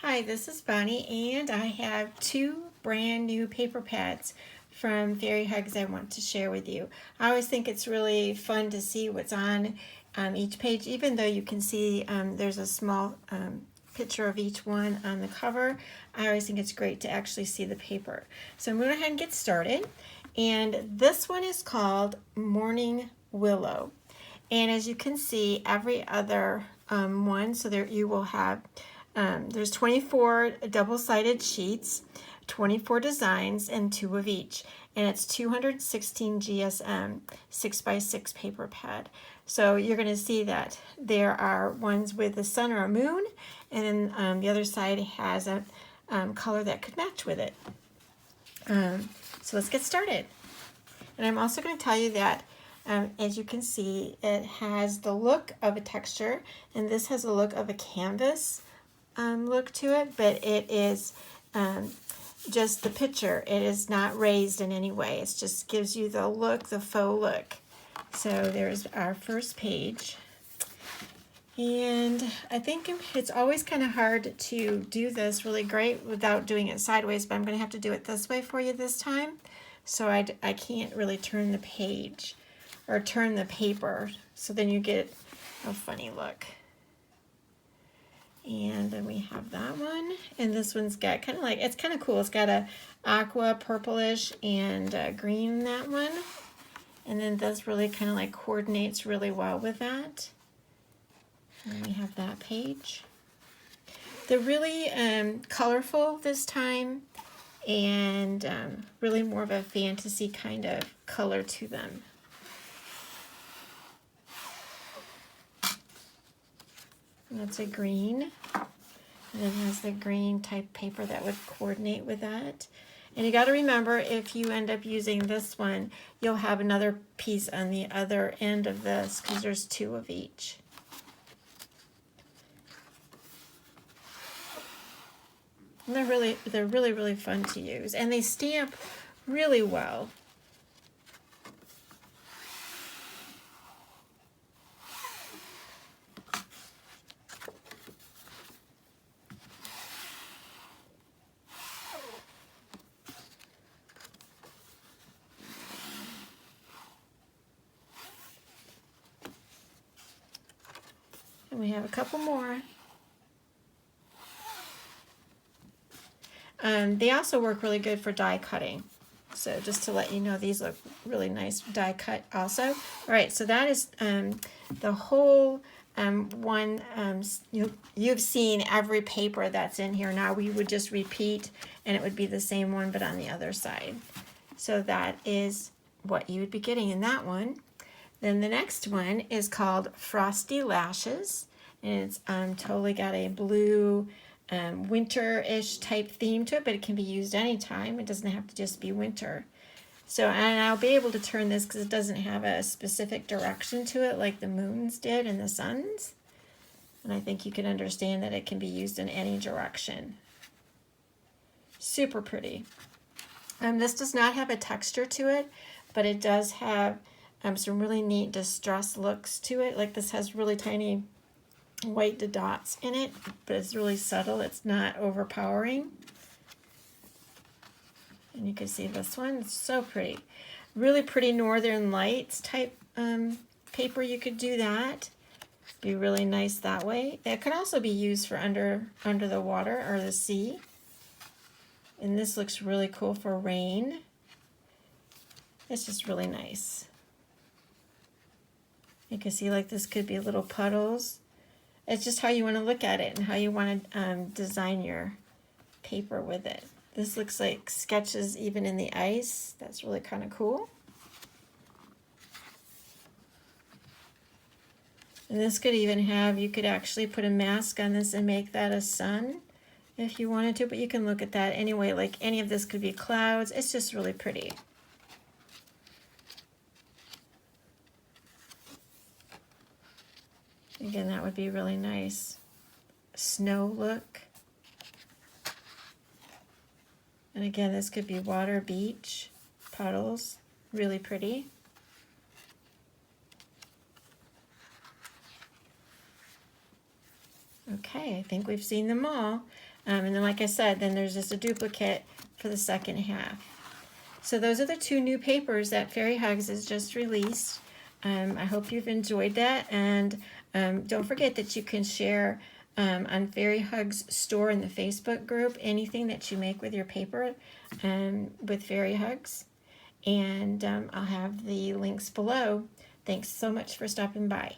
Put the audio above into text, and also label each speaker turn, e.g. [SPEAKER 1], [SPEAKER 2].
[SPEAKER 1] Hi, this is Bonnie, and I have two brand new paper pads from Fairy Hugs I want to share with you. I always think it's really fun to see what's on each page, even though you can see there's a small picture of each one on the cover. I always think it's great to actually see the paper. So I'm going to go ahead and get started. And this one is called Morning Willow. And as you can see, every other one, so there you will have there's 24 double-sided sheets, 24 designs, and 2 of each. And it's 216 GSM 6x6 paper pad. So you're going to see that there are ones with a sun or a moon, and then the other side has a color that could match with it. So let's get started. And I'm also going to tell you that as you can see, it has the look of a texture, and this has a look of a canvas look to it, but it is just the picture. It is not raised in any way. It just gives you the look, the faux look. So there's our first page. And I think it's always kind of hard to do this really great without doing it sideways, but I'm going to have to do it this way for you this time. So I can't really turn the page or turn the paper, so then you get a funny look. And then we have that one, and this one's got kind of like, it's kind of cool. It's got a aqua, purplish, and green in that one. And then this really kind of like coordinates really well with that. And we have that page. They're really colorful this time, and really more of a fantasy kind of color to them. And that's a green, and it has the green type paper that would coordinate with that. And you got to remember, if you end up using this one, you'll have another piece on the other end of this, because there's 2 of each. And they're really fun to use, and they stamp really well. And we have a couple more. They also work really good for die cutting. So just to let you know, these look really nice die cut also. All right, so that is the whole one. You've seen every paper that's in here. Now we would just repeat, and it would be the same one, but on the other side. So that is what you would be getting in that one. Then the next one is called FrostyLashes, and it's totally got a blue winter-ish type theme to it, but it can be used anytime. It doesn't have to just be winter. So, and I'll be able to turn this because it doesn't have a specific direction to it like the moons did and the suns. And I think you can understand that it can be used in any direction. Super pretty. This does not have a texture to it, but it does have some really neat distress looks to it. Like this has really tiny white dots in it, but it's really subtle. It's not overpowering. And you can see this one, it's so pretty. Really pretty Northern Lights type paper. You could do that. Be really nice that way. It could also be used for under the water or the sea. And this looks really cool for rain. It's just really nice. You can see like this could be little puddles. It's just how you want to look at it and how you want to design your paper with it. This looks like sketches even in the ice. That's really kind of cool. And this could even have, you could actually put a mask on this and make that a sun if you wanted to, but you can look at that anyway. Like any of this could be clouds. It's just really pretty. Again, that would be really nice. Snow look. And again, this could be water, beach, puddles. Really pretty. Okay, I think we've seen them all. And then like I said, then there's just a duplicate for the second half. So those are the two new papers that Fairy Hugs has just released. I hope you've enjoyed that, and don't forget that you can share on Fairy Hugs store in the Facebook group anything that you make with your paper with Fairy Hugs. And I'll have the links below. Thanks so much for stopping by.